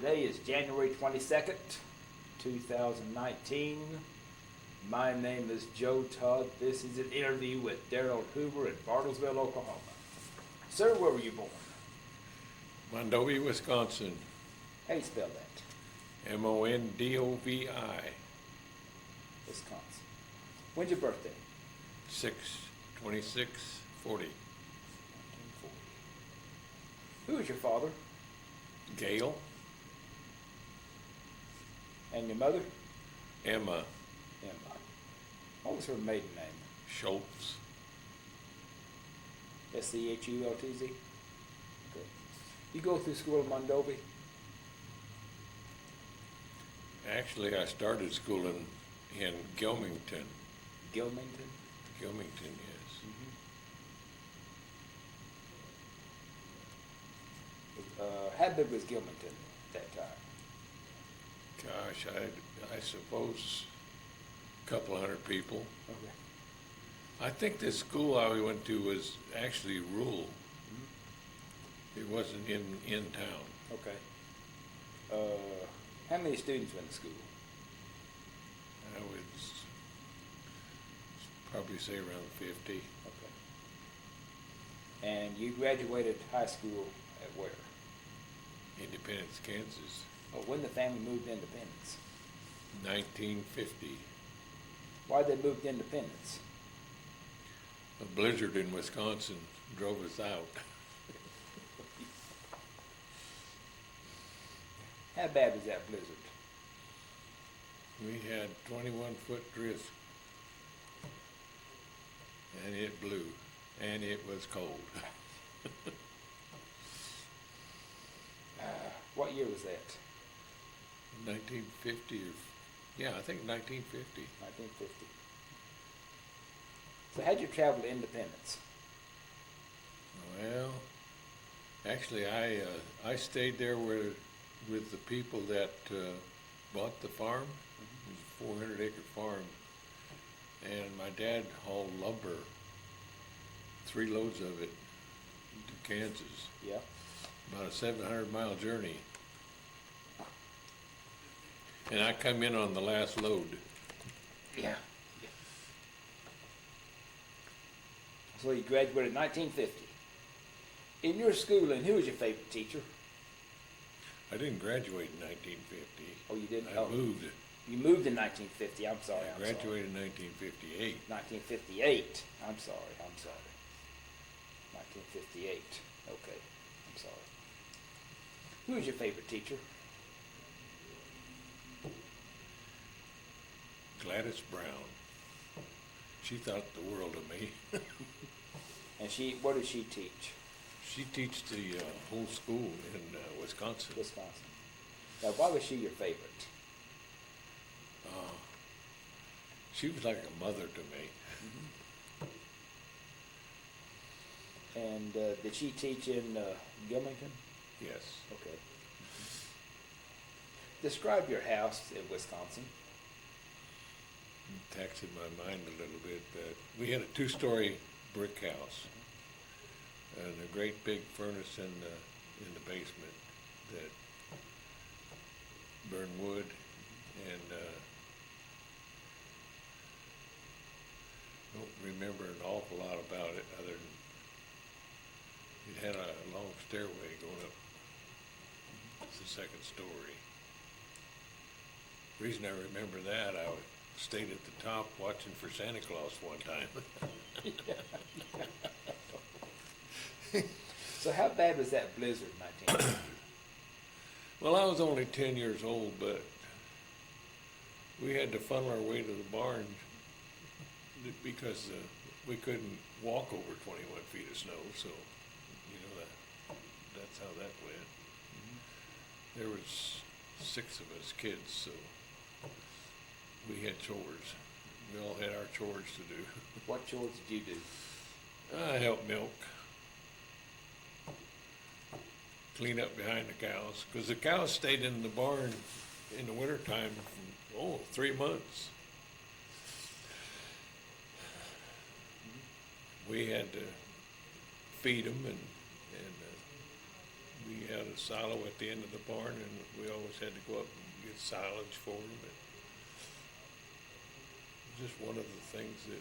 Today is January 22nd, 2019. My name is Joe Todd. This is an interview with Darold Hoover in Bartonville, Oklahoma. Sir, where were you born? Mondovi, Wisconsin. How do you spell that? Mondovi. Wisconsin. When's your birthday? 6/26/40. 1940. Who is your father? Gail. And your mother? Emma. Emma. What was her maiden name? Schultz. Schultz? Okay. You go through school in Mondovi? Actually, I started school in Gilmington. Gilmington? Gilmington, yes. How big was Gilmington at that time? Gosh, I suppose a couple hundred people. Okay. I think the school I went to was actually rural. It wasn't in town. Okay. How many students went to school? I would probably say around 50. Okay. And you graduated high school at where? Independence, Kansas. Oh, when the family moved to Independence? 1950. Why they moved to Independence? A blizzard in Wisconsin drove us out. How bad was that blizzard? We had 21-foot drift, and it blew, and it was cold. What year was that? 1950, yeah, I think 1950. 1950. So how'd you travel to Independence? Well, actually, I stayed there with the people that bought the farm. It was a 400-acre farm, and my dad hauled lumber, 3 loads of it, to Kansas. Yeah. About a 700-mile journey. And I come in on the last load. Yeah. So you graduated in 1950. In your schooling, who was your favorite teacher? I didn't graduate in 1950. Oh, you didn't? I moved. You moved in 1950. I'm sorry. I graduated in 1958. 1958. I'm sorry. 1958. Okay. I'm sorry. Who was your favorite teacher? Gladys Brown. She thought the world of me. And what did she teach? She teaches the whole school in Wisconsin. Wisconsin. Now, why was she your favorite? She was like a mother to me. And did she teach in Gilmington? Yes. Okay. Describe your house in Wisconsin. It taxed my mind a little bit, but we had a 2-story brick house and a great big furnace in the basement that burned wood, and don't remember an awful lot about it other than it had a long stairway going up to the 2nd story. The reason I remember that, I stayed at the top watching for Santa Claus one time. So how bad was that blizzard in 1950? Well, I was only 10 years old, but we had to funnel our way to the barn because we couldn't walk over 21 feet of snow, so that's how that went. There was 6 of us kids, so we had chores. We all had our chores to do. What chores did you do? I helped milk, clean up behind the cows, because the cows stayed in the barn in the wintertime for 3 months. We had to feed them and we had a silo at the end of the barn, and we always had to go up and get silage for them. Just one of the things that,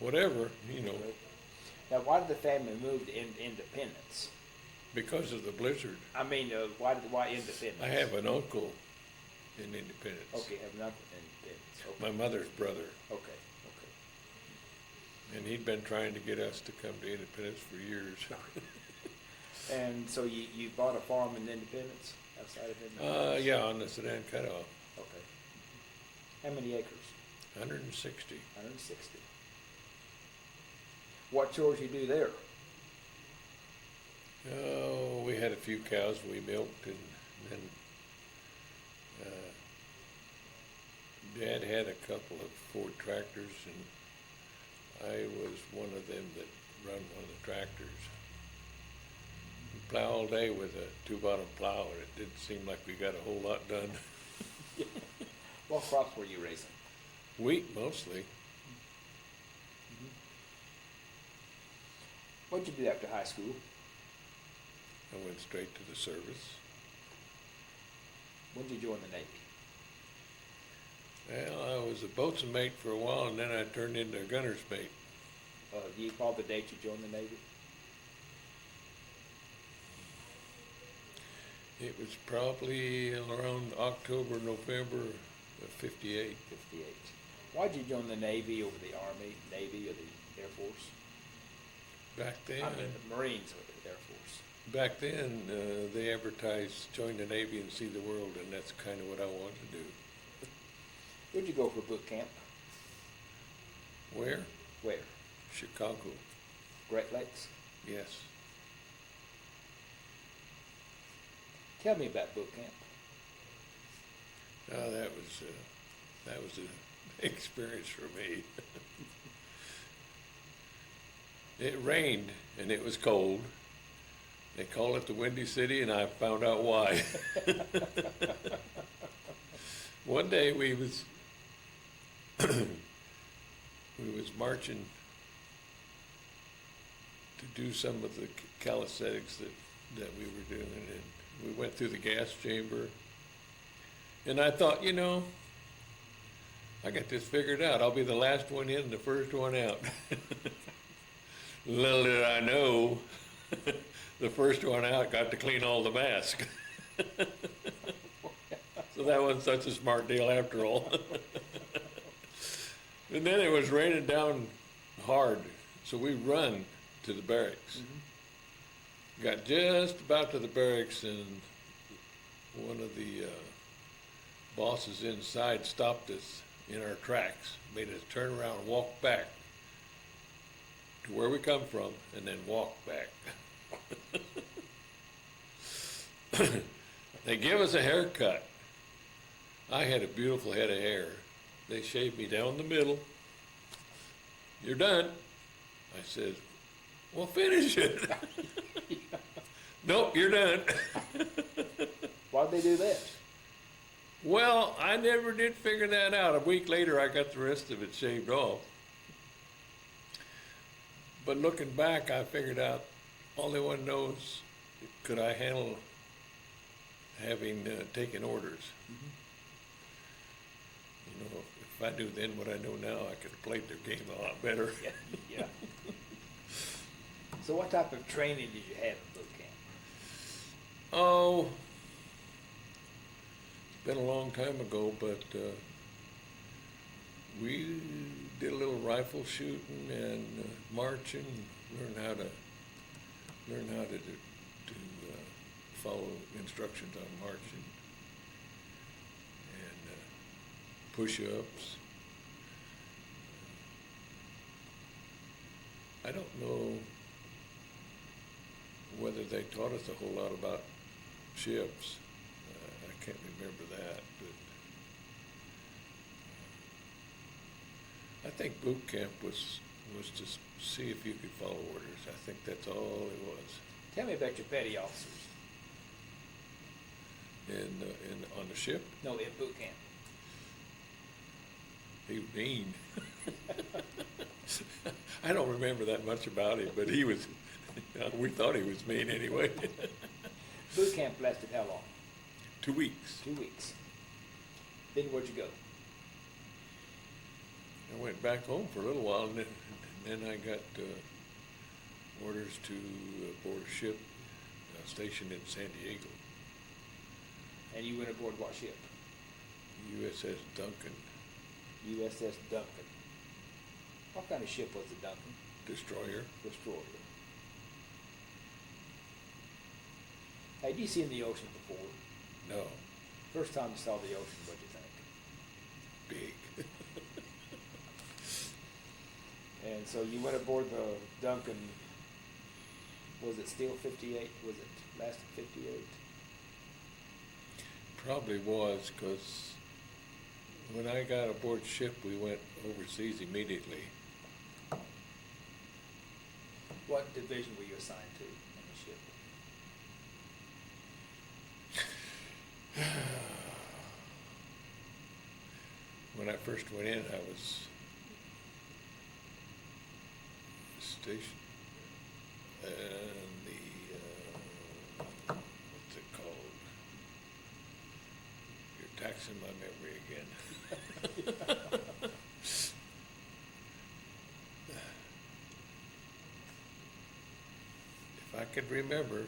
whatever, you know, Now, why did the family move to Independence? because of the blizzard. I mean, why Independence? I have an uncle in Independence. Okay, have nothing in Independence. Okay. My mother's brother, Okay, okay. and he'd been trying to get us to come to Independence for years. And so you bought a farm in Independence, outside of Independence? Yeah, on the Sedan Cutoff, Okay. How many acres? 160. 160. What chores you do there? Oh, we had a few cows we milked, and then Dad had a couple of Ford tractors, and I was one of them that run one of the tractors. We plow all day with a two-bottom plow, and it didn't seem like we got a whole lot done. What crops were you raising? Wheat mostly. What'd you do after high school? I went straight to the service. When did you join the Navy? Well, I was a boatswain mate for a while, and then I turned into a gunner's mate. Do you recall the date you joined the Navy? It was probably around October, November of '58. 58. Why'd you join the Navy over the Army, Navy, or the Air Force? Back then, I mean, the Marines or the Air Force. back then, they advertised join the Navy and see the world, and that's kind of what I wanted to do. Where'd you go for boot camp? Where? Where? Chicago. Great Lakes? Yes. Tell me about boot camp. Oh, that was an experience for me. It rained and it was cold. They call it the Windy City, and I found out why. One day we was marching to do some of the calisthenics that we were doing, and we went through the gas chamber. And I thought, you know, I got this figured out. I'll be the last one in and the first one out. Little did I know, the first one out got to clean all the masks. So that wasn't such a smart deal after all. And then it was raining down hard, so we run to the barracks. Got just about to the barracks, and one of the bosses inside stopped us in our tracks, made us turn around and walk back to where we come from, and then walk back. They give us a haircut. I had a beautiful head of hair. They shaved me down the middle. You're done. I said, well, finish it. Nope, you're done. Why'd they do that? Well, I never did figure that out. A week later, I got the rest of it shaved off. But looking back, I figured out all anyone knows, could I handle having taken orders? You know, if I knew then what I know now, I could have played their game a lot better. Yeah. So what type of training did you have in boot camp? Oh, it's been a long time ago, but we did a little rifle shooting and marching, learn how to follow instructions on marching, and push-ups. I don't know whether they taught us a whole lot about ships. I can't remember that, but I think boot camp was to see if you could follow orders. I think that's all it was. Tell me about your petty officers. On the ship, No, in boot camp. he was mean. I don't remember that much about him, but he was We thought he was mean anyway. Boot camp lasted how long? 2 weeks. 2 weeks. Then where'd you go? I went back home for a little while, and then I got orders to board a ship stationed in San Diego, And you went aboard what ship? USS Duncan, USS Duncan. What kind of ship was the Duncan? destroyer. Destroyer. Had you seen the ocean before? No, First time you saw the ocean, what'd you think? big. And so you went aboard the Duncan, was it still 58? Was it lasted 58? Probably was, because when I got aboard ship, we went overseas immediately. What division were you assigned to in the ship? When I first went in, I was stationed in the, what's it called? You're taxing my memory again. If I could remember.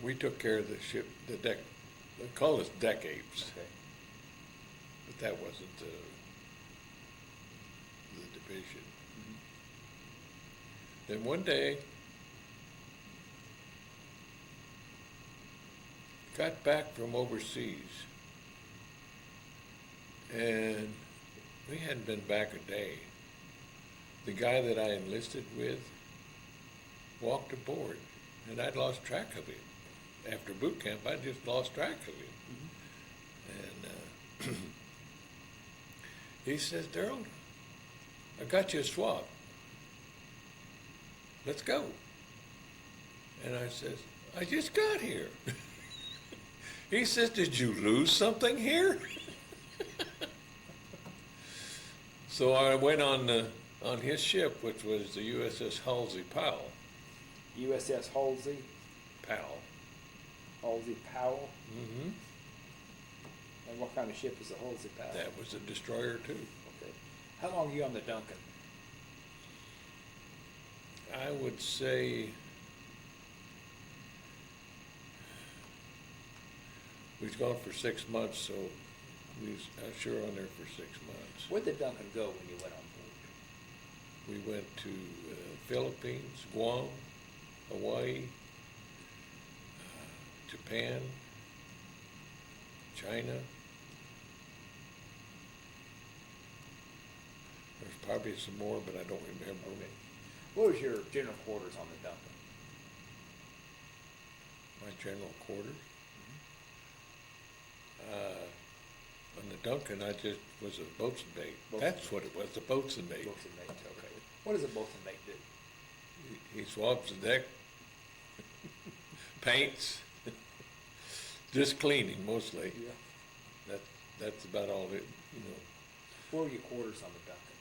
We took care of the ship, the deck, they call us deck apes, Okay. but that wasn't the division. Mhm. Then one day, got back from overseas, and we hadn't been back a day. The guy that I enlisted with walked aboard, and I'd lost track of him. After boot camp, I just lost track of him. And he says, "Darold, I got you a swab. Let's go." And I says, "I just got here." He says, "Did you lose something here?" So I went on his ship, which was the USS Halsey Powell. USS Halsey, Powell. Halsey Powell. Mm-hmm. And what kind of ship is the Halsey Powell? That was a destroyer too. Okay. How long were you on the Duncan? I would say we was gone for 6 months, so we was sure on there for 6 months. Where'd the Duncan go when you went on board? We went to Philippines, Guam, Hawaii, Japan, China. There's probably some more, but I don't remember. Okay. What was your general quarters on the Duncan? My general quarters. On the Duncan, I just was a boatswain mate. That's what it was, a boatswain mate. Boatswain mate, okay. What does a boatswain mate do? He swabs the deck, paints, just cleaning mostly. Yeah. That's about all it, you know. Where were your quarters on the Duncan?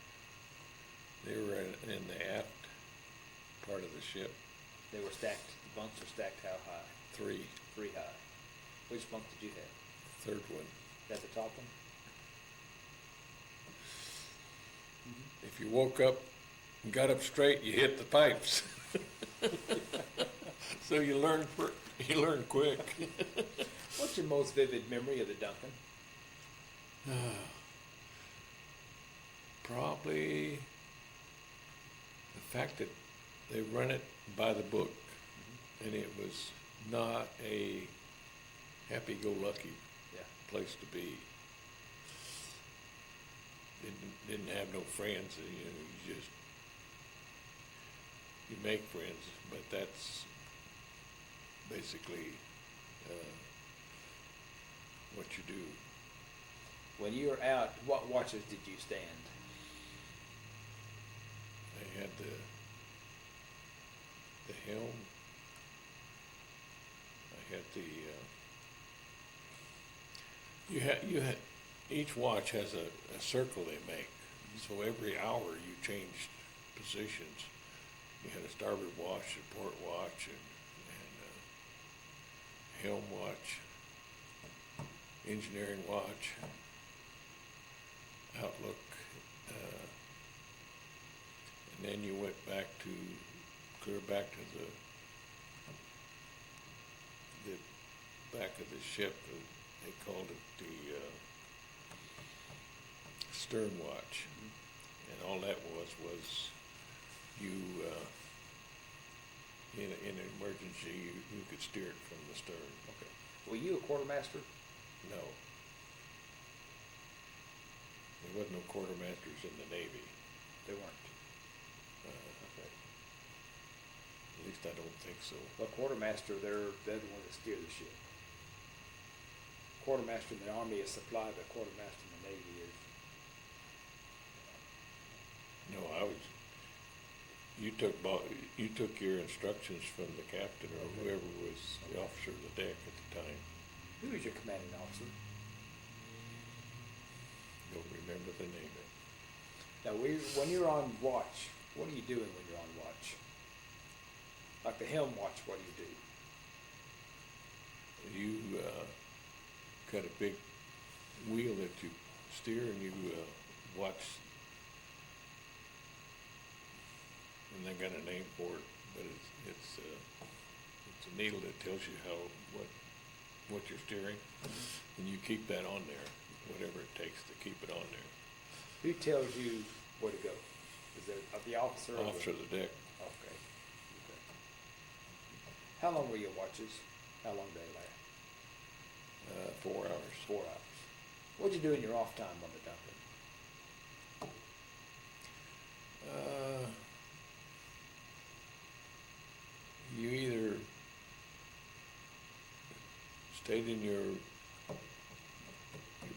They were in the aft part of the ship, They were stacked, the bunks were stacked how high? 3, 3 high. Which bunk did you have? third one. That the top one? If you woke up and got up straight, you hit the pipes. So you learn quick. What's your most vivid memory of the Duncan? Probably the fact that they run it by the book, and it was not a happy-go-lucky Yeah. place to be. Didn't have no friends, you know, you make friends, but that's basically what you do. When you were out, what watches did you stand? I had the helm. I had you had each watch has a circle they make. So every hour you changed positions. You had a starboard watch, a port watch, and helm watch, engineering watch, outlook, and then you went back to, clear back to the back of the ship. They called it the stern watch. And all that was you, in an emergency, you could steer it from the stern. Okay. Were you a quartermaster? No. There wasn't no quartermasters in the Navy. There weren't. Okay. At least I don't think so. Well, quartermaster, they're the one that steer the ship. Quartermaster in the Army is supplied, but quartermaster in the Navy is. No, you took your instructions from the captain or whoever was the officer of the deck at the time. Who was your commanding officer? Don't remember the name. Now, when you're on watch, what are you doing when you're on watch? Like the helm watch, what do you do? You got a big wheel that you steer and you watch, and they got a name for it, but it's a needle that tells you what you're steering, and you keep that on there, whatever it takes to keep it on there. Who tells you where to go? Is it the officer? Officer of the deck. Okay. How long were your watches? How long did they last? 4 hours. 4 hours. What'd you do in your off time on the Duncan? You either stayed in your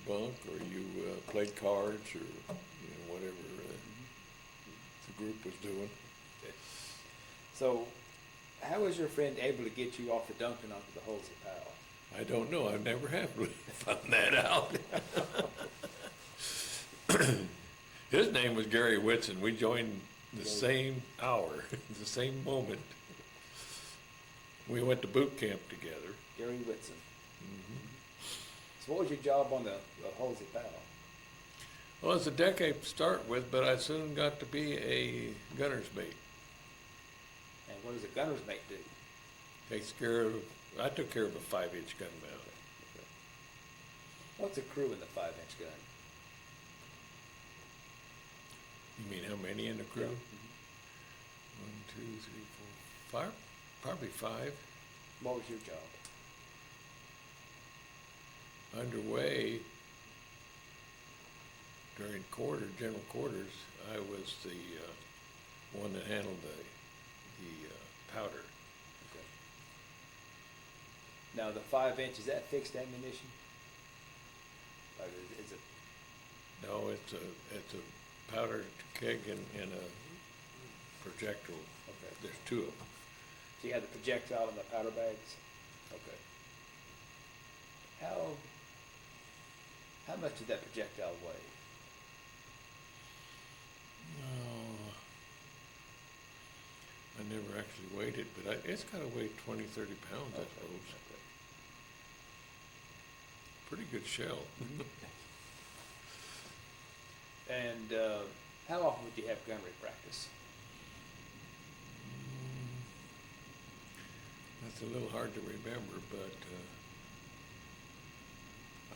bunk, or you played cards, or whatever the group was doing. So, how was your friend able to get you off the Duncan onto the Halsey Powell? I don't know. I never have really found that out. His name was Gary Whitson. We joined the same hour, the same moment. We went to boot camp together. Gary Whitson. Mm-hmm. So what was your job on the Halsey Powell? Well, it's a decade to start with, but I soon got to be a gunner's mate. And what does a gunner's mate do? I took care of a 5-inch gun mount. Okay. What's a crew in the 5-inch gun? You mean how many in the crew? Yeah. 1, 2, 3, 4, 5. Probably 5. What was your job? Underway during general quarters, I was the one that handled the powder. Okay. Now the 5-inch, is that fixed ammunition? Or is it? No, it's a powder keg and a projectile. Okay. There's 2 of them. So you had the projectile and the powder bags? Okay. How much did that projectile weigh? No, I never actually weighed it, but it's got to weigh 20, 30 pounds, I suppose. Okay. Pretty good shell. And how often would you have gunnery practice? That's a little hard to remember, but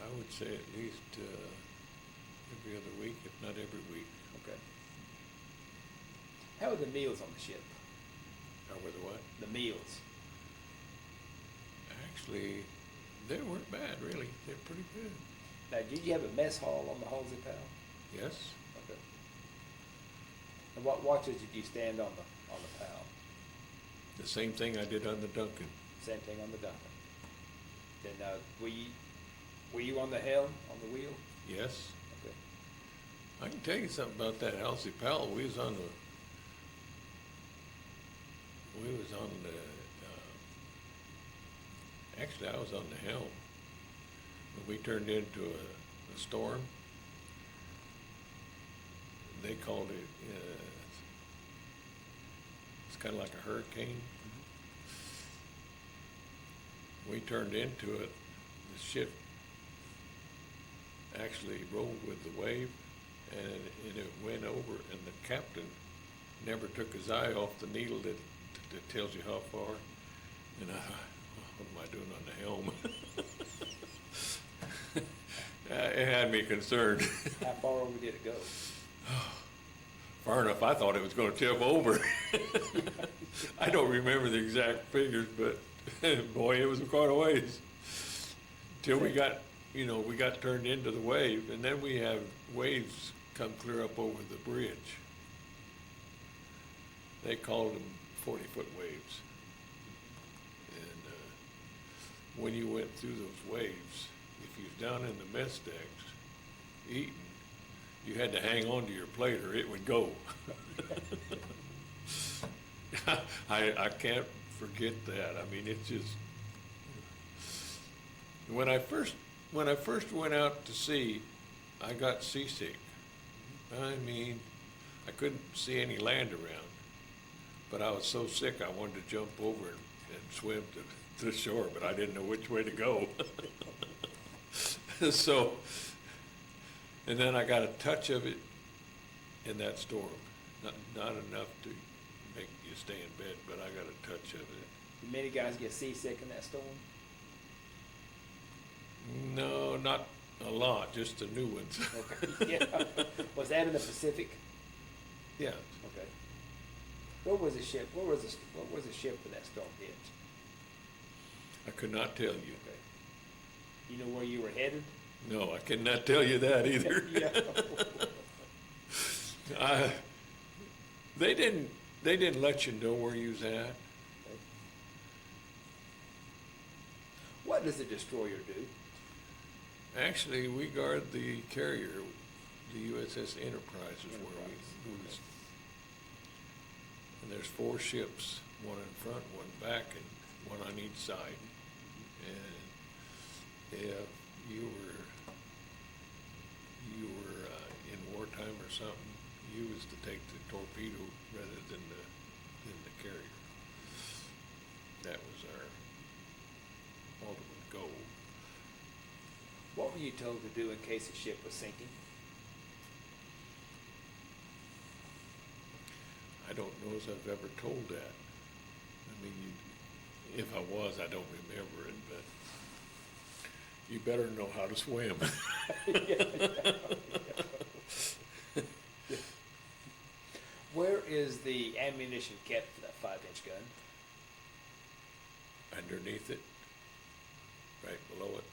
I would say at least every other week, if not every week. Okay. How were the meals on the ship? How were the what? The meals. Actually, they weren't bad, really. They're pretty good. Now, did you have a mess hall on the Halsey Powell? Yes. Okay. And what watches did you stand on the Powell? The same thing I did on the Duncan. Same thing on the Duncan. Then were you on the helm, on the wheel? Yes. Okay. I can tell you something about that Halsey Powell. We was on the actually I was on the helm. When we turned into a storm, they called it, it's kind of like a hurricane. We turned into it, the ship actually rolled with the wave, and it went over, and the captain never took his eye off the needle that tells you how far. And I thought, what am I doing on the helm? It had me concerned. How far over did it go? Far enough, I thought it was gonna tip over. I don't remember the exact figures, but boy, it was quite a ways. Till we got, we got turned into the wave, and then we have waves come clear up over the bridge. They called them 40-foot waves. And when you went through those waves, if you was down in the mess decks eating, you had to hang on to your plate or it would go. I can't forget that. I mean, it's just, when I first went out to sea, I got seasick. I mean, I couldn't see any land around, but I was so sick I wanted to jump over and swim to the shore, but I didn't know which way to go. So, and then I got a touch of it in that storm. Not enough to make you stay in bed, but I got a touch of it. Did many guys get seasick in that storm? No, not a lot, just the new ones. Okay. Yeah. Was that in the Pacific? Yeah. Okay. What was the ship? What was the ship when that storm hit? I could not tell you. Okay. You know where you were headed? No, I cannot tell you that either. They didn't let you know where you was at. Okay. What does a destroyer do? Actually, we guard the carrier, the USS Enterprise is where we was. And there's 4 ships, one in front, one back, and one on each side. And if you were in wartime or something, you was to take the torpedo rather than the carrier. That was our ultimate goal. What were you told to do in case the ship was sinking? I don't know as I've ever told that. I mean, if I was, I don't remember it, but you better know how to swim. Where is the ammunition kept for that 5-inch gun? Underneath it, right below it.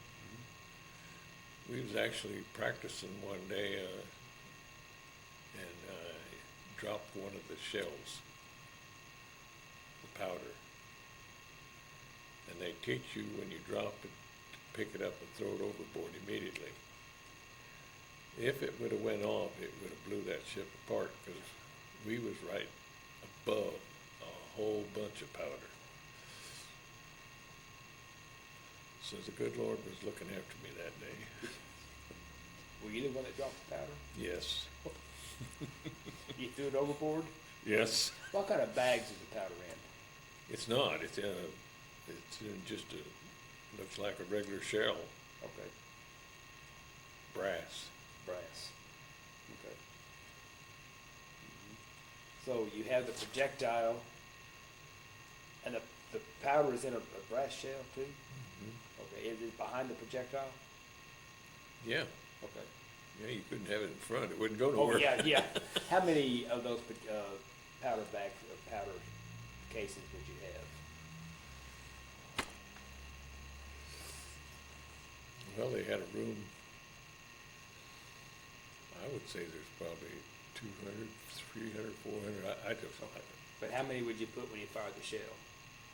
We was actually practicing one day, and dropped one of the shells, the powder. And they teach you when you drop it, to pick it up and throw it overboard immediately. If it would have went off, it would have blew that ship apart, because we was right above a whole bunch of powder. So the good Lord was looking after me that day. Were you the one that dropped the powder? Yes. You threw it overboard? Yes. What kind of bags is the powder in? It's not. It's in just looks like a regular shell. Okay. Brass. Brass. Okay. So you have the projectile, and the powder is in a brass shell too? Okay, is it behind the projectile? Yeah. Okay. Yeah, you couldn't have it in front. It wouldn't go Oh, nowhere. yeah. How many of those powder bags or powder cases would you have? Well, they had a room. I would say there's probably 200, 300, 400. I just don't have it. But how many would you put when you fired the shell?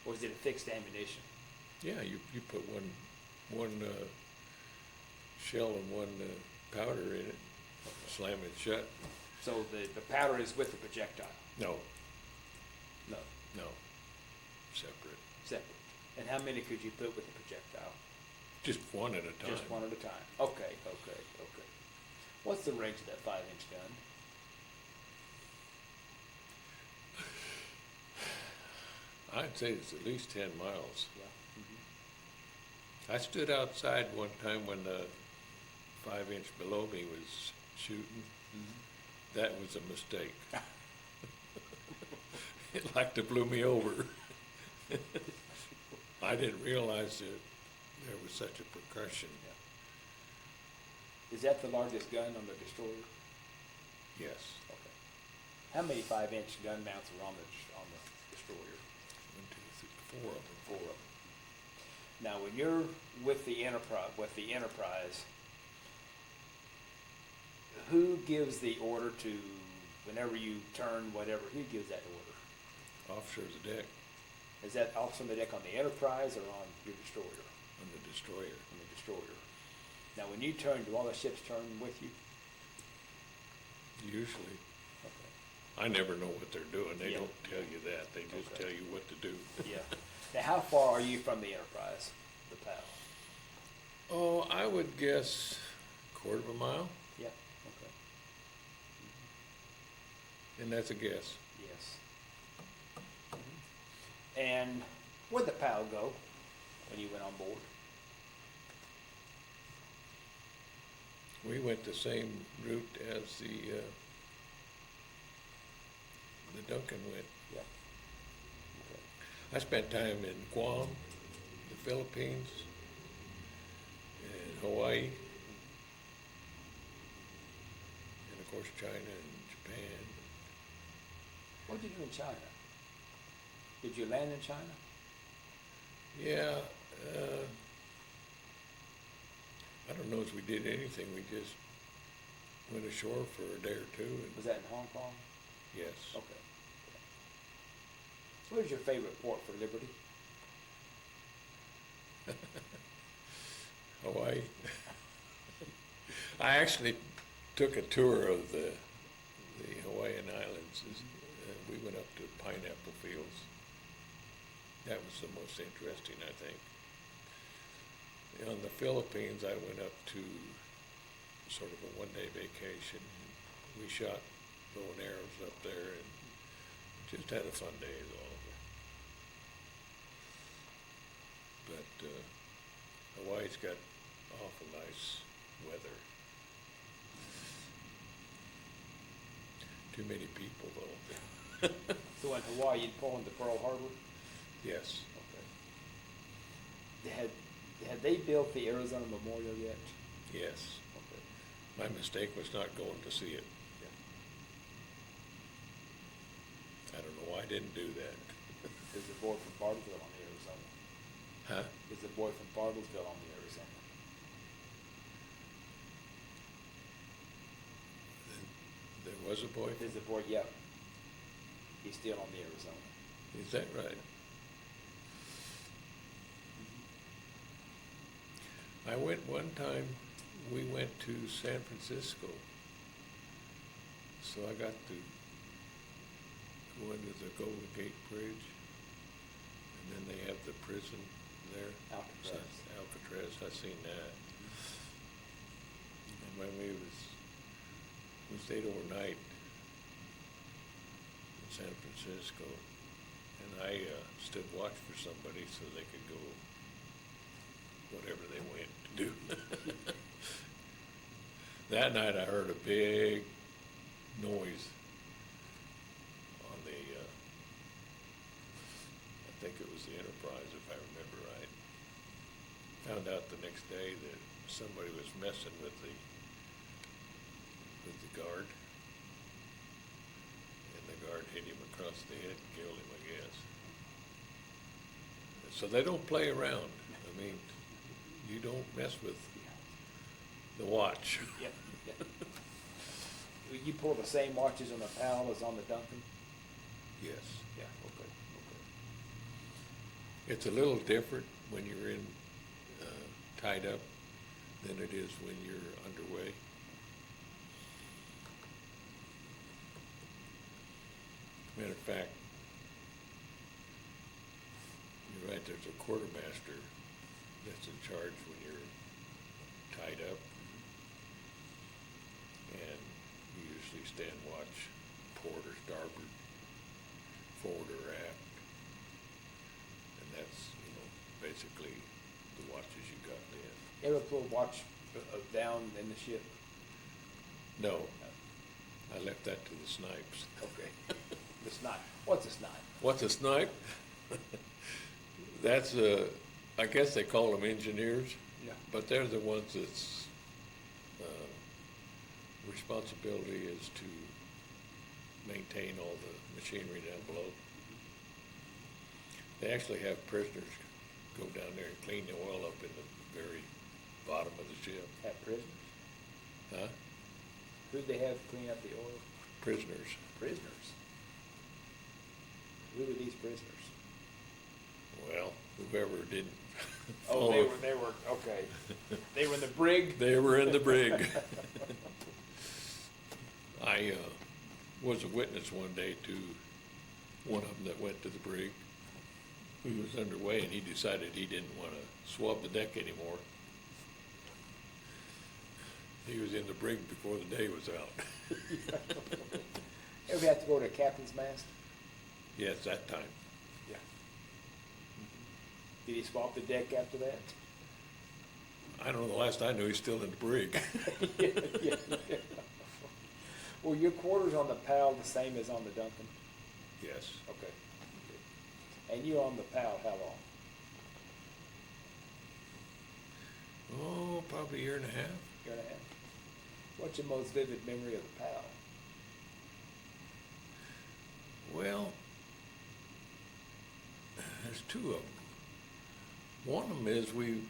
Or is it a fixed ammunition? Yeah, you put one shell and one powder in it, slam it shut. So the powder is with the projectile? No, No, separate. separate. And how many could you put with the projectile? Just one at a time. Just one at a time. Okay. What's the range of that 5-inch gun? I'd say it's at least 10 miles. Yeah. I stood outside one time when the 5-inch below me was shooting. That was a mistake. It like to blew me over. I didn't realize that there was such a percussion. Is that the largest gun on the destroyer? Yes. Okay. How many 5-inch gun mounts are on the destroyer? 1, 2, 3, 4 of them. 4 of them. Now, when you're with the Enterprise, who gives the order to, whenever you turn whatever, who gives that order? Officer of the deck Is that officer on the deck on the Enterprise or on your destroyer? on the destroyer. On the destroyer. Now, when you turn, do all the ships turn with you? Usually. Okay. I never know what they're doing. They Yeah. don't tell you that. They just Okay. tell you what to do. Yeah. Now, how far are you from the Enterprise, the Powell? Oh, I would guess 1/4 mile, Yeah. Okay. and that's a guess. Yes. And where'd the Powell go when you went on board? We went the same route as the Duncan went. Yeah. Okay. I spent time in Guam, the Philippines, and Hawaii, and of course China and Japan. What'd you do in China? Did you land in China? Yeah, I don't know if we did anything. We just went ashore for a day or two. And Was that in Hong Kong? yes, Okay. Where's your favorite port for liberty? Hawaii. I actually took a tour of the Hawaiian Islands. We went up to pineapple fields. That was the most interesting, I think. On the Philippines, I went up to sort of a one-day vacation. We shot bow and arrows up there and just had a fun day as all. But Hawaii's got awful nice weather. Too many people, though. So in Hawaii, you'd pull into Pearl Harbor? Yes. Okay. Had they built the Arizona Memorial yet? Yes. Okay. My mistake was not going to see it. Yeah. I don't know why I didn't do that. There's a boy from Bartonville on the Arizona. Huh? There's a boy from Bartonville on the Arizona. There was a boy? There's a boy, yeah. He's still on the Arizona. Is that right? I went one time, we went to San Francisco. So I got to go into the Golden Gate Bridge, and then they have the prison there. Alcatraz. Alcatraz, I seen that. And when we stayed overnight in San Francisco, and I stood watch for somebody so they could go whatever they went to do. That night I heard a big noise on the, I think it was the Enterprise, if I remember right. Found out the next day that somebody was messing with the guard, and the guard hit him across the head and killed him, I guess. So they don't play around. I mean, you don't mess with the watch. Yep, yep. You pull the same watches on the Powell as on the Duncan? Yes. Yeah, okay, okay. It's a little different when you're in, tied up than it is when you're underway. Matter of fact, you're right, there's a quartermaster that's in charge when you're tied up. And you usually stand watch, port or starboard, forward or aft. basically the watches you got then. Ever put a watch down in the ship? No, I left that to the snipes. Okay. The snipe. What's a snipe? What's a snipe? That's I guess they call them engineers. Yeah. But they're the ones that's, responsibility is to maintain all the machinery down below. They actually have prisoners go down there and clean the oil up in the very bottom of the ship. Have prisoners? Huh? Who'd they have clean up the oil? Prisoners. Prisoners? Who were these prisoners? Well, whoever didn't. Oh, they were, okay. They were in the brig? They were in the brig. I was a witness one day to one of them that went to the brig, who was underway, and he decided he didn't want to swab the deck anymore. He was in the brig before the day was out. Ever have to go to a captain's mast? Yes, that time. Yeah. Did he swap the deck after that? I don't know, the last I knew, he's still in the brig. Yeah. Were your quarters on the Powell the same as on the Duncan? Yes. Okay. And you on the Powell how long? Oh, probably a year and a half. Year and a half. What's your most vivid memory of the Powell? Well, there's two of them. One of them is we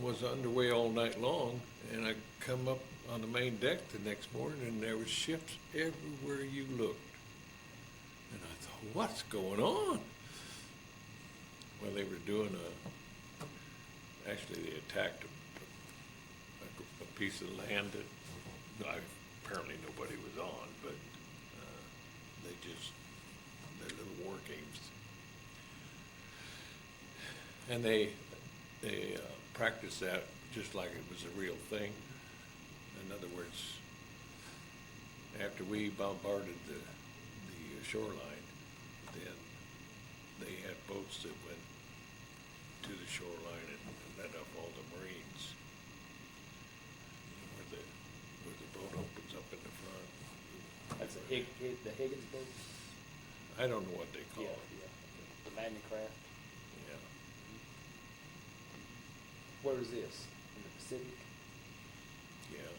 was underway all night long, and I come up on the main deck the next morning, and there was ships everywhere you looked. And I thought, what's going on? Well, they were doing actually they attacked a piece of land that apparently nobody was on, but they're little war games. And they practiced that just like it was a real thing. In other words, after we bombarded the shoreline, then they had boats that went to the shoreline and let up all the Marines. Where the boat opens up in the front. That's the Higgins boat? I don't know what they call Yeah, it. yeah. Okay. The landing craft? Yeah. Where is this? In the Pacific? Yeah.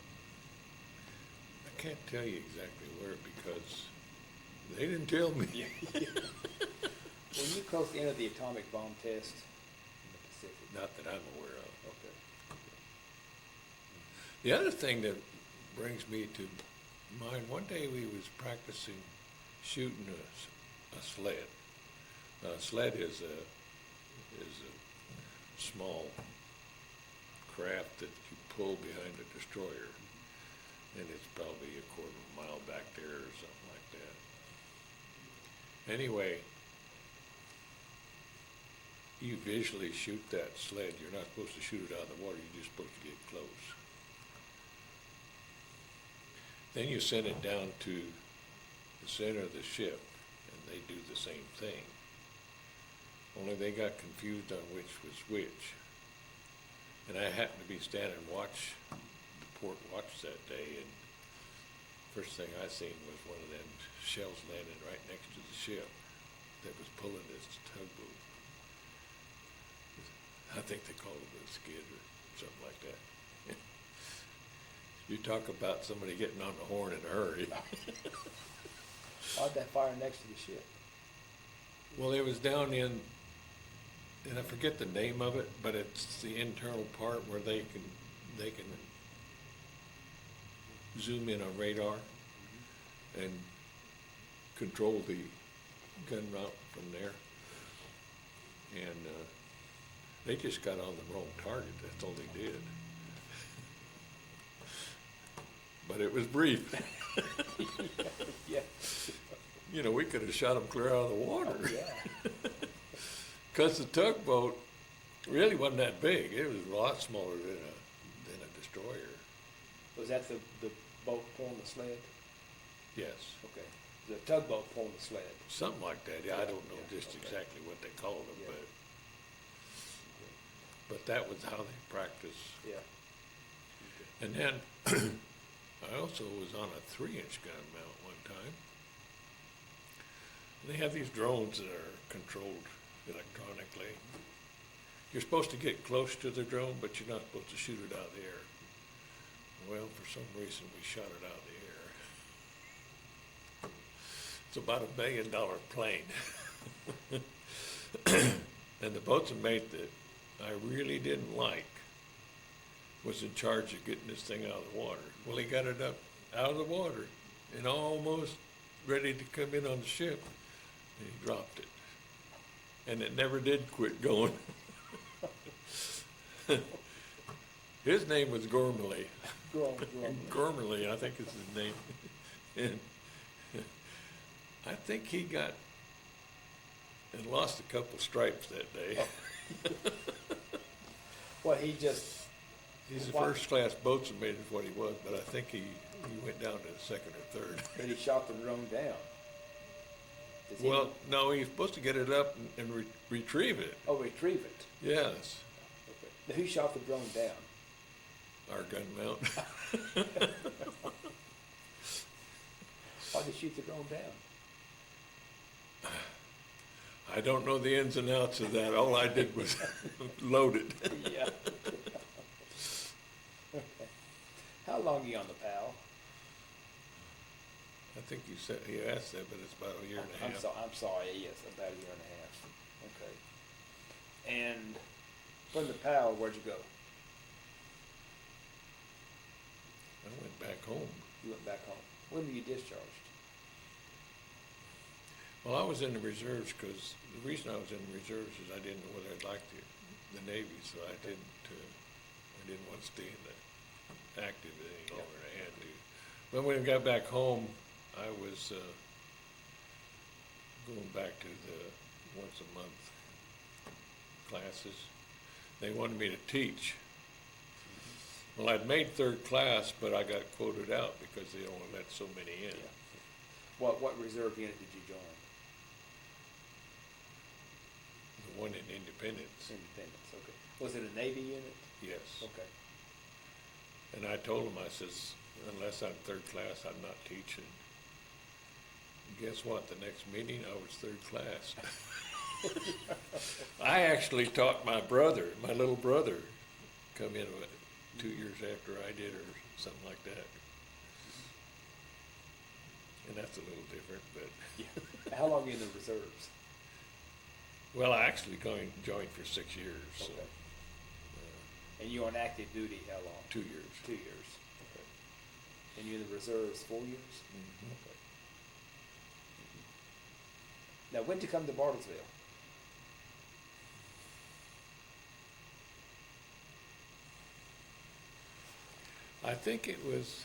I can't tell you exactly where because they didn't tell me. Were you close to the end of the atomic bomb test in the Pacific? Not that I'm aware of. Okay. The other thing that brings me to mind, one day we was practicing shooting a sled. A sled is a small craft that you pull behind a destroyer, and it's probably a quarter of a mile back there or something like that. Anyway, you visually shoot that sled. You're not supposed to shoot it out of the water, you're just supposed to get close. Then you send it down to the center of the ship, and they do the same thing. Only they got confused on which was which. And I happened to be standing watch, the port watch that day, and first thing I seen was one of them shells landing right next to the ship that was pulling this tugboat. I think they called it a skid or something like that. You talk about somebody getting on the horn in a hurry. Why'd that fire next to the ship? Well, it was down in, and I forget the name of it, but it's the internal part where they can zoom in on radar and control the gun route from there. And they just got on the wrong target. That's all they did. But it was brief. Yeah. You know, we could have shot them clear out of the water. Oh, yeah. Because the tugboat really wasn't that big. It was a lot smaller than a destroyer. Was that the boat pulling the sled? Yes. Okay. The tugboat pulling the sled. something like that. Yeah, I don't know Yeah, just okay. exactly what they called them, Yeah. but that was how they practiced. Yeah. And then I also was on a 3-inch gun mount one time. And they have these drones that are controlled electronically. You're supposed to get close to the drone, but you're not supposed to shoot it out of the air. Well, for some reason, we shot it out of the air. It's about $1 million plane. And the boatswain mate that I really didn't like was in charge of getting this thing out of the water. Well, he got it up out of the water and almost ready to come in on the ship, and he dropped it. And it never did quit going. His name was Gormley. Gormley, I think is his name. And I think he got and lost a couple stripes that day. Well, he just, He's a What? first-class boatswain mate is what he was, but I think he went down to the second or third. then he shot the drone down. Does he- Well, no, he's supposed to get it up and retrieve it. Oh, retrieve it. Yes, Okay. Now, who shot the drone down? our gun mount. Why did he shoot the drone down? I don't know the ins and outs of that. All I did was load it. Yeah. Okay. How long are you on the Powell? I think you said, you asked that, but it's about a year and a half. I'm sorry, yes, about a year and a half. Okay. And from the Powell, where'd you go? I went back home. You went back home. When were you discharged? Well, I was in the reserves because the reason I was in the reserves is I didn't know whether I'd like the Navy, so I didn't want to stay in the active any longer than I had to. But when I got back home, I was going back to the once a month classes. They wanted me to teach. Well, I'd made 3rd class, but I got quoted out because they only let so many in. Yeah. What reserve unit did you join? The one in Independence, Independence, okay. Was it a Navy unit? yes. Okay. And I told them, I says, unless I'm 3rd class, I'm not teaching. And guess what? The next meeting, I was 3rd class. I actually taught my little brother, come in 2 years after I did, or something like that. And that's a little different, but, Yeah. How long were you in the reserves? well, I actually joined for 6 years, so, Okay. And you were on active duty how long? 2 years. 2 years. Okay. And you in the reserves 4 years? Mhm. Okay. Now, when did you come to Bartonville? I think it was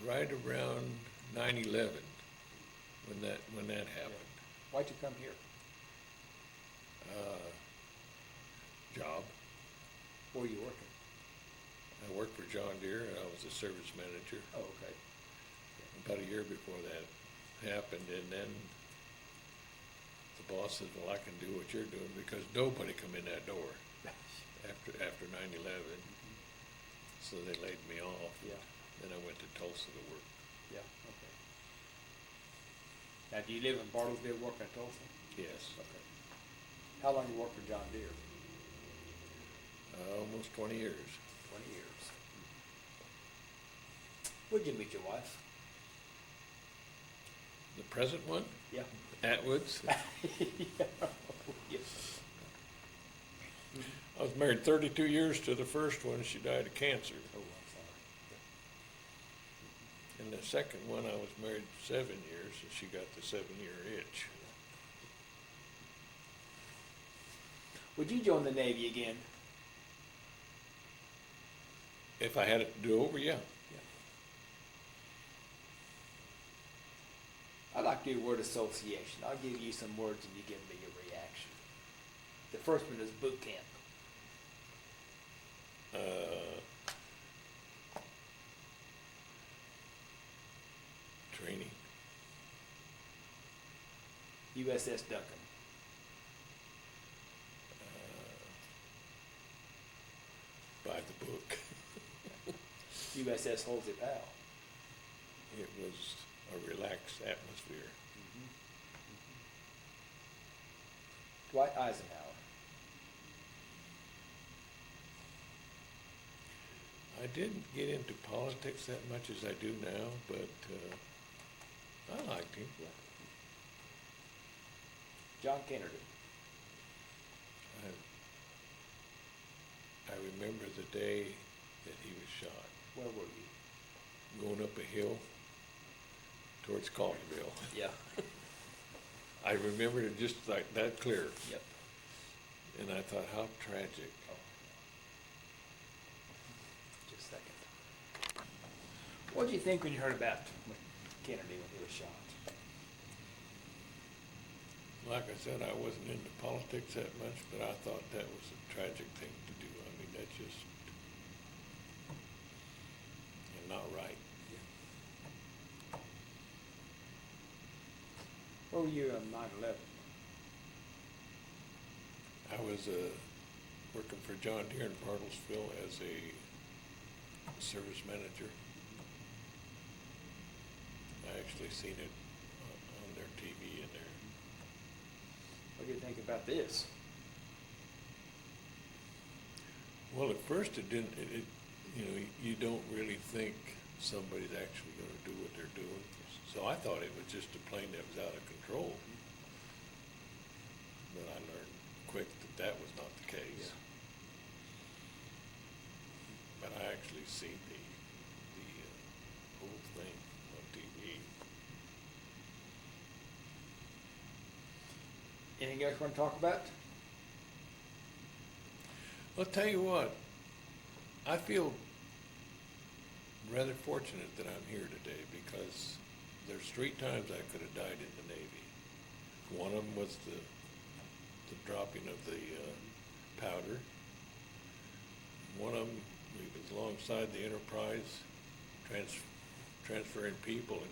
right around 9/11 when that happened. Why'd you come here? Job. Where were you working? I worked for John Deere and I was a service manager Oh, okay. about a year before that happened, and then the boss said, well, I can do what you're doing because nobody come in that door after 9/11. So they laid me off. Yeah, Then I went to Tulsa to work. yeah, okay. Now, do you live in Bartlesville working at Tulsa? Yes, Okay. How long you worked for John Deere? almost 20 years. 20 years. Where'd you meet your wife? The present one, Yeah. Atwoods. Yeah. I was married 32 years to the first one. She died of cancer. Oh, I'm sorry. And the second one, I was married 7 years, and she got the 7-year itch. Would you join the Navy again? If I had it to do over, yeah. I'd like to do a word association. I'll give you some words and you give me your reaction. The first one is boot camp. USS Duncan. By the book. USS Halsey Powell. It was a relaxed atmosphere. Dwight Eisenhower. I didn't get into politics that much as I do now, but I liked him. Yeah. John Kennedy. I remember the day that he was shot, Where were you? going up a hill towards Carterville. Yeah. I remembered it just like that clear. Yep. And I thought, how tragic. Oh. Just a second. What did you think when you heard about Kennedy when he was shot? Like I said, I wasn't into politics that much, but I thought that was a tragic thing to do. I mean, that's just not right. Where were you on 9/11? I was working for John Deere in Bartonville as a service manager. I actually seen it on their TV in there. What do you think about this? Well, at first it didn't, you know, you don't really think somebody's actually gonna do what they're doing. So I thought it was just a plane that was out of control. But I learned quick that that was not the case. Yeah. But I actually seen the whole thing on TV. Anything else you want to talk about? I'll tell you what, I feel rather fortunate that I'm here today because there's 3 times I could have died in the Navy. One of them was the dropping of the powder. One of them, we was alongside the Enterprise, transferring people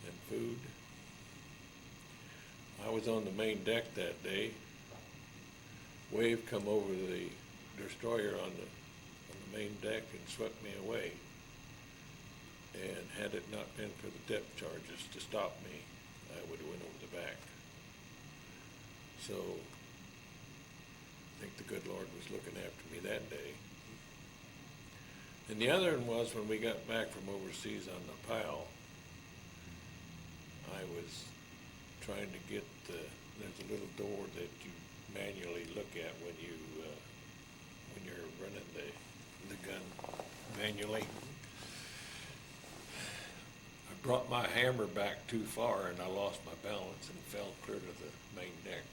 and food. I was on the main deck that day. Wave come over the destroyer on the main deck and swept me away. And had it not been for the depth charges to stop me, I would have went over the back. So I think the good Lord was looking after me that day. And the other one was when we got back from overseas on the Powell. I was trying to get there's a little door that you manually look at when you're running the gun manually. I brought my hammer back too far and I lost my balance and fell clear to the main deck.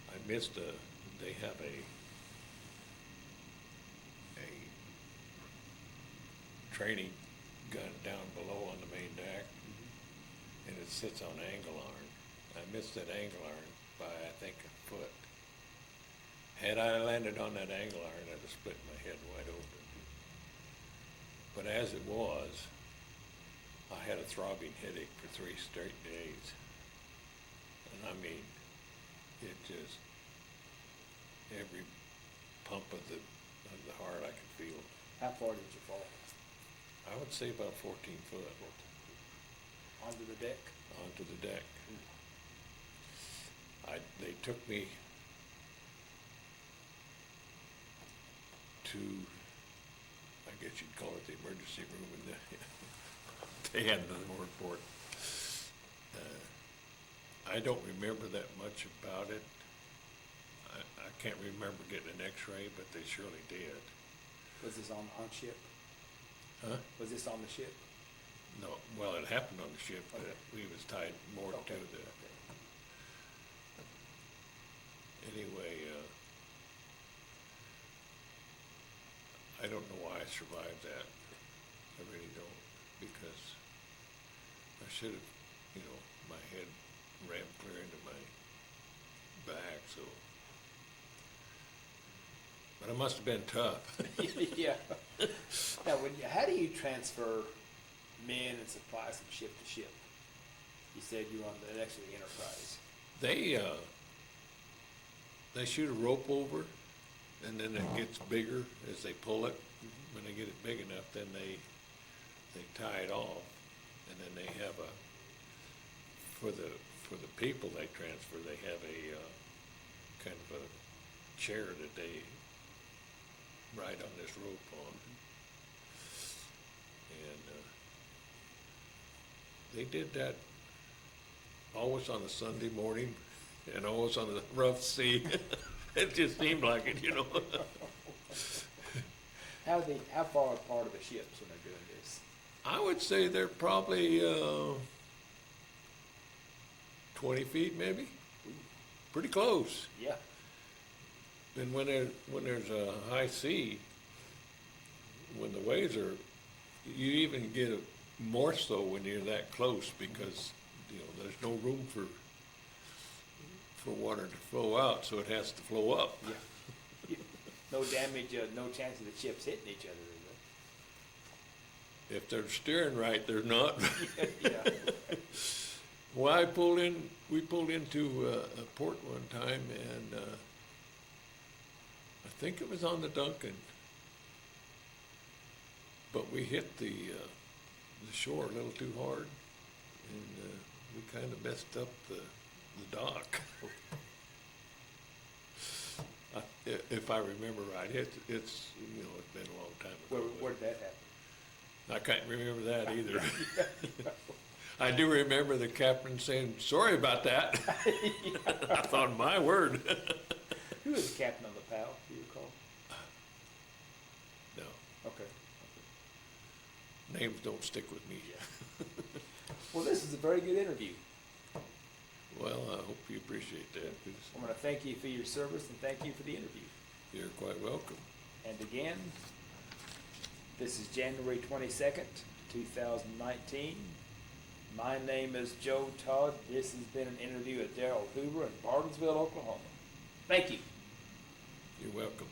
I missed they have a training gun down below on the main deck, and it sits on angle iron. I missed that angle iron by, I think, a foot. Had I landed on that angle iron, I'd have split my head wide open. But as it was, I had a throbbing headache for 3 straight days. And I mean, it just, every pump of the heart I could feel. How far did you fall? I would say about 14 foot. Onto the deck? Onto the deck. They took me to, I guess you'd call it the emergency room, and they had another word for it. I don't remember that much about it. I can't remember getting an x-ray, but they surely did. Was this on ship? Huh? Was this on the ship? No, well, it happened on the ship, but Okay. we was tied more Okay. to the, anyway, I don't know why I survived that. I really don't, because I should have, you know, my head rammed clear into my back, so. But I must have been tough. Yeah. Now, how do you transfer men and supplies from ship to ship? You said you were on the, actually the Enterprise. They shoot a rope over, and then it gets bigger as they pull it. When they get it big enough, then they tie it off, and then they have for the people they transfer, they have a kind of a chair that they ride on this rope on. And they did that always on a Sunday morning and always on a rough sea. It just seemed like it, you know. How far apart are the ships when they're doing this? I would say they're probably 20 feet maybe, pretty close. Yeah. And when there's a high sea, when the waves are, you even get it more so when you're that close, because there's no room for water to flow out, so it has to flow up. Yeah. No damage, no chance of the ships hitting each other, is If they're steering right, they're not. there? Yeah. Well, we pulled into a port one time, and I think it was on the Duncan, but we hit the shore a little too hard, and we kind of messed up the dock. If I remember right, it's been a long time ago. Where did that happen? I can't remember that either. I do remember the captain saying, "Sorry about that." I thought, my word. Who was the captain on the Powell, do you recall? No, Okay. names don't stick with me. Yeah. Well, this is a very good interview. Well, I hope you appreciate that. I'm going to thank you for your service and thank you for the interview. You're quite welcome. And again, this is January 22nd, 2019. My name is Joe Todd. This has been an interview at Darold Hoover in Bartonville, Oklahoma. Thank you. You're welcome.